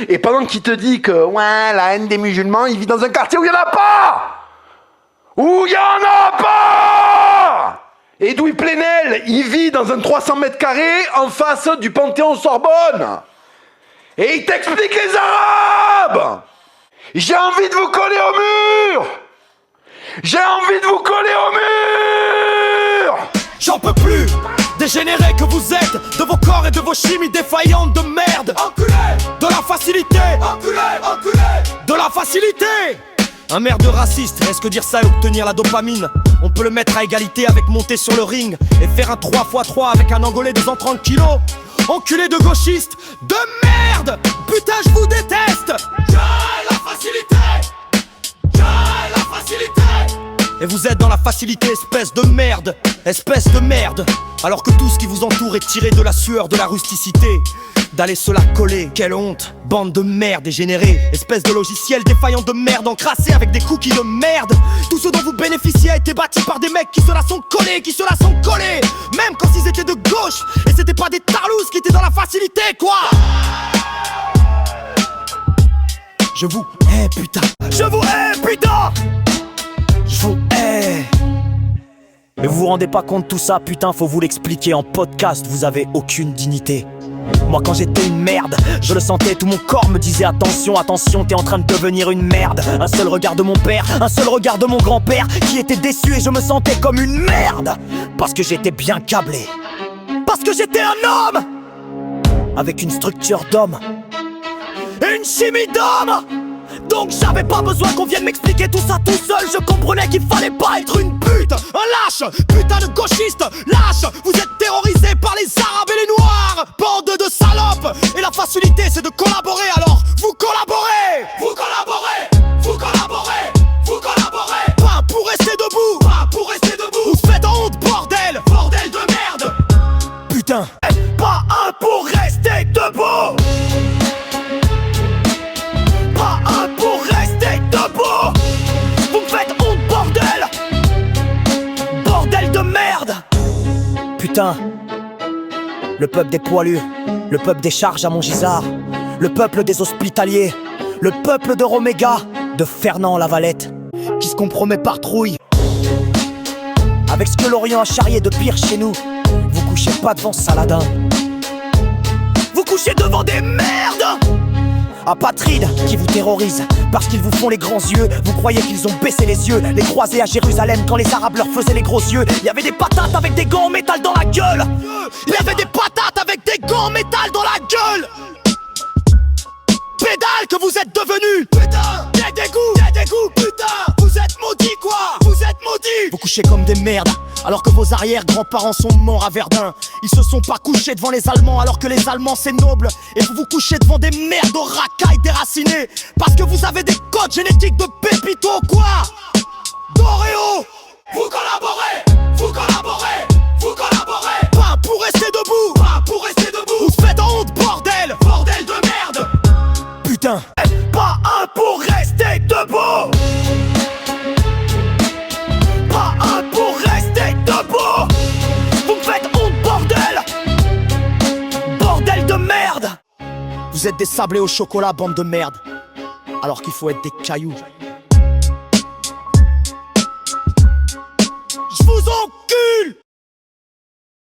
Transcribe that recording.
Et pendant qu'il te dit que ouais, la haine des musulmans, il vit dans un quartier où il n'y en a pas. Où il n'y en a pas. Edoui Plenel, il vit dans un 300 mètres carrés en face du Panthéon Sorbonne. Et il t'explique les Arabes. J'ai envie de vous coller au mur. J'ai envie de vous coller au mur. J'en peux plus, dégénérés que vous êtes, de vos corps et de vos chimies défaillantes de merde. Enculé, de la facilité. Enculé, enculé, de la facilité. Un merde raciste, est-ce que dire ça et obtenir la dopamine? On peut le mettre à égalité avec monter sur le ring et faire un 3x3 avec un Angolais de 130 kilos. Enculé de gauchiste, de merde. Putain, je vous déteste. J'ai la facilité. J'ai la facilité. Et vous êtes dans la facilité, espèce de merde. Espèce de merde. Alors que tout ce qui vous entoure est tiré de la sueur, de la rusticité. D'aller se la coller, quelle honte. Bande de merde dégénérée. Espèce de logiciel défaillant de merde, encrassé avec des cookies de merde. Tout ce dont vous bénéficiez a été bâti par des mecs qui se la sont collés, qui se la sont collés. Même quand ils étaient de gauche. Et c'était pas des tarlousses qui étaient dans la facilité, quoi. Je vous hais, putain. Je vous hais, putain. Je vous hais. Mais vous vous rendez pas compte de tout ça, putain, faut vous l'expliquer en podcast, vous avez aucune dignité. Moi quand j'étais une merde, je le sentais, tout mon corps me disait attention, attention, t'es en train de devenir une merde. Un seul regard de mon père, un seul regard de mon grand-père qui était déçu et je me sentais comme une merde. Parce que j'étais bien câblé. Parce que j'étais un homme avec une structure d'homme et une chimie d'homme. Donc j'avais pas besoin qu'on vienne m'expliquer tout ça tout seul. Je comprenais qu'il fallait pas être une pute, un lâche, putain de gauchiste, lâche. Vous êtes terrorisés par les arabes et les noirs, bande de salopes. Et la facilité c'est de collaborer, alors vous collaborez. Vous collaborez, vous collaborez, vous collaborez. Pas pour rester debout, pas pour rester debout. Vous faites honte, bordel, bordel de merde. Putain, pas un pour rester debout. Pas un pour rester debout. Vous me faites honte, bordel. Bordel de merde. Putain. Le peuple des poilus, le peuple des charges à Montgisard, le peuple des hospitaliers, le peuple de Roméga, de Fernand Lavalette, qui se compromet par trouille. Avec ce que l'Orient a charrié de pire chez nous, vous couchez pas devant Saladin. Vous couchez devant des merdes. Apatrides qui vous terrorisent parce qu'ils vous font les grands yeux. Vous croyez qu'ils ont baissé les yeux, les croisés à Jérusalem quand les Arabes leur faisaient les gros yeux. Il y avait des patates avec des gants en métal dans la gueule. Il y avait des patates avec des gants en métal dans la gueule. Pédale que vous êtes devenus. Putain, des dégoûts, putain. Vous êtes maudits quoi, vous êtes maudits. Vous couchez comme des merdes alors que vos arrière-grands-parents sont morts à Verdun. Ils se sont pas couchés devant les Allemands alors que les Allemands c'est noble. Et vous vous couchez devant des merdes aux racailles déracinées parce que vous avez des codes génétiques de Pépito quoi. Doréo. Vous collaborez, vous collaborez, vous collaborez. Pas pour rester debout, pas pour rester debout. Vous faites honte, bordel, bordel de merde. Putain, pas un pour rester debout. Pas un pour rester debout. Vous me faites honte, bordel. Bordel de merde. Vous êtes des sablés au chocolat, bande de merde. Alors qu'il faut être des cailloux.